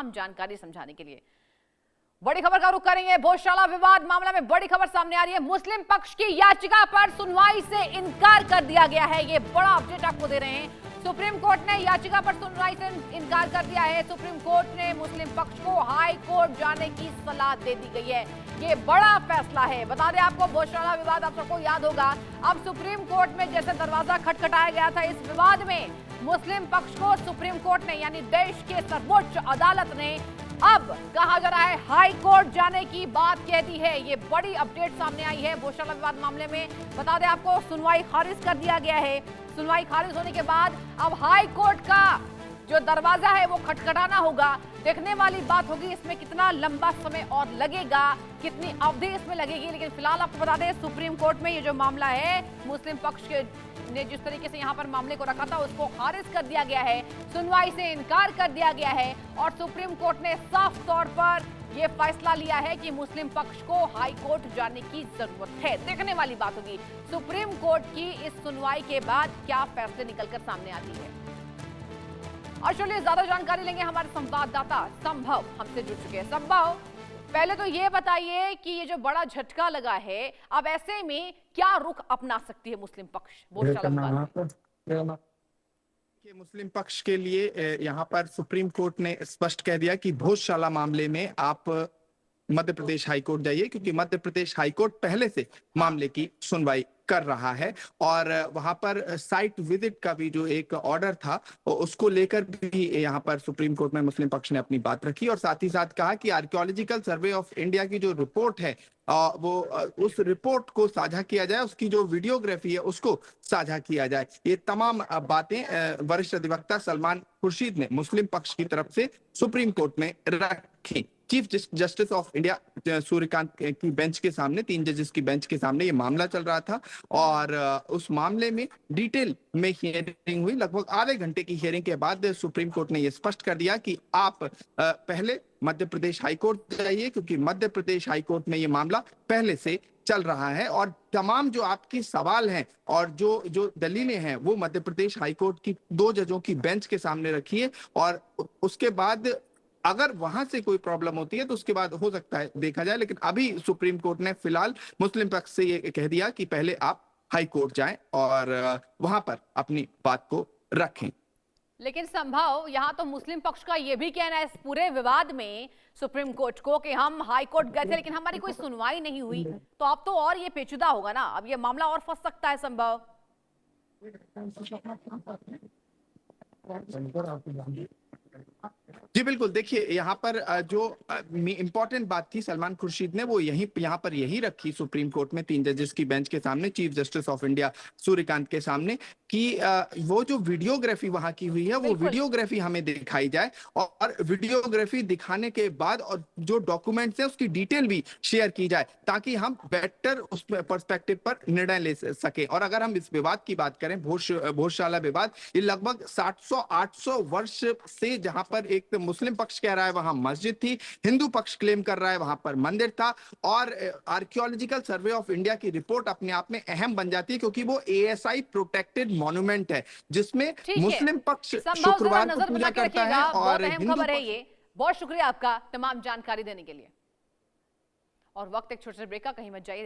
तमाम जानकारी समझाने के लिए। बड़ी खबर का रुख करेंगे। भोजशाला विवाद मामला में बड़ी खबर सामने आ रही है। मुस्लिम पक्ष की याचिका पर सुनवाई से इनकार कर दिया गया है। ये बड़ा अपडेट आपको दे रहे हैं। सुप्रीम कोर्ट ने याचिका पर सुनवाई से इनकार कर दिया है। सुप्रीम कोर्ट ने मुस्लिम पक्ष को हाई कोर्ट जाने की सलाह दे दी गई है। ये बड़ा फैसला है। बता दें आपको, भोजशाला विवाद आप सबको याद होगा। अब सुप्रीम कोर्ट में जैसे दरवाजा खटखटाया गया था इस विवाद में, मुस्लिम पक्ष को सुप्रीम कोर्ट ने यानी देश के सर्वोच्च अदालत ने अब कहा जा रहा है हाई कोर्ट जाने की बात कह दी है। ये बड़ी अपडेट सामने आई है भोजशाला विवाद मामले में। बता दें आपको, सुनवाई खारिज कर दिया गया है। सुनवाई खारिज होने के बाद अब हाई कोर्ट का जो दरवाजा है वो खटखटाना होगा। देखने वाली बात होगी इसमें कितना लंबा समय और लगेगा, कितनी अवधि इसमें लगेगी। लेकिन फिलहाल आपको बता दें, सुप्रीम कोर्ट में ये जो मामला है, मुस्लिम पक्ष के ने जिस तरीके से यहाँ पर मामले को रखा था उसको खारिज कर दिया गया है, सुनवाई से इनकार कर दिया गया है। और सुप्रीम कोर्ट ने साफ तौर पर यह फैसला लिया है कि मुस्लिम पक्ष को हाई कोर्ट जाने की जरूरत है। देखने वाली बात होगी सुप्रीम कोर्ट की इस सुनवाई के बाद क्या फैसले निकलकर सामने आती है। और चलिए ज्यादा जानकारी लेंगे, हमारे संवाददाता संभव हमसे जुड़ चुके हैं। संभव, पहले तो ये बताइए कि ये जो बड़ा झटका लगा है, अब ऐसे में क्या रुख अपना सकती है मुस्लिम पक्ष भोजशाला विवाद? कि मुस्लिम पक्ष के लिए यहाँ पर सुप्रीम कोर्ट ने स्पष्ट कह दिया कि भोजशाला मामले में आप मध्य प्रदेश हाईकोर्ट जाइए, क्योंकि मध्य प्रदेश हाईकोर्ट पहले से मामले की सुनवाई कर रहा है। और वहां पर साइट विजिट का भी जो एक ऑर्डर था उसको लेकर भी यहाँ पर सुप्रीम कोर्ट में मुस्लिम पक्ष ने अपनी बात रखी। और साथ ही साथ कहा कि आर्कियोलॉजिकल सर्वे ऑफ इंडिया की जो रिपोर्ट है वो उस रिपोर्ट को साझा किया जाए, उसकी जो वीडियोग्राफी है उसको साझा किया जाए। ये तमाम बातें वरिष्ठ अधिवक्ता सलमान खुर्शीद ने मुस्लिम पक्ष की तरफ से सुप्रीम कोर्ट में रखी। Chief justice of India Suryakant की बेंच के सामने, 3 जजेस की बेंच के सामने ये मामला चल रहा था। और उस मामले में डिटेल में हियरिंग हुई। लगभग आधे घंटे की हियरिंग के बाद सुप्रीम कोर्ट ने यह स्पष्ट कर दिया कि आप पहले मध्य प्रदेश हाईकोर्ट जाइए, क्योंकि मध्य प्रदेश हाईकोर्ट में ये मामला पहले से चल रहा है। और तमाम जो आपके सवाल हैं और जो दलीलें हैं वो मध्य प्रदेश हाईकोर्ट की 2 जजों की बेंच के सामने रखिए। और उसके बाद अगर वहां से कोई प्रॉब्लम होती है तो उसके बाद हो सकता है देखा जाए। लेकिन अभी सुप्रीम कोर्ट ने फिलहाल मुस्लिम पक्ष से ये कह दिया कि पहले आप हाई कोर्ट जाएं और वहां पर अपनी बात को रखें। लेकिन संभव, यहाँ तो मुस्लिम पक्ष का ये भी कहना है इस पूरे विवाद में सुप्रीम कोर्ट को कि हम हाई कोर्ट गए थे लेकिन हमारी कोई सुनवाई नहीं हुई। तो अब तो और ये पेचीदा होगा ना, अब ये मामला और फंस सकता है संभव। जी बिल्कुल, देखिए यहाँ पर जो इम्पोर्टेंट बात थी सलमान खुर्शीद ने वो यहाँ पर यही रखी सुप्रीम कोर्ट में 3 जजेस की बेंच के सामने, chief justice of India Suryakant के सामने, कि वो जो वीडियोग्राफी वहां की हुई है वो वीडियोग्राफी हमें दिखाई जाए। और वीडियोग्राफी दिखाने के बाद और जो डॉक्यूमेंट्स है उसकी डिटेल भी शेयर की जाए, ताकि हम बेटर उस पर्सपेक्टिव पर निर्णय ले सके। और अगर हम इस विवाद की बात करें, भोजशाला विवाद, ये लगभग 700-800 वर्ष से, जहां पर एक मुस्लिम पक्ष कह रहा है वहां मस्जिद थी, हिंदू पक्ष क्लेम कर रहा है वहां पर मंदिर था। और आर्कियोलॉजिकल सर्वे ऑफ इंडिया की रिपोर्ट अपने आप में अहम बन जाती है, क्योंकि वो ASI प्रोटेक्टेड मॉन्यूमेंट है जिसमें मुस्लिम पक्ष शुक्रवार को पूजा करता है और हिंदू खबर है ये। बहुत शुक्रिया आपका तमाम जानकारी देने के लिए। और वक्त एक छोटे से ब्रेक का, कहीं मत जाइए।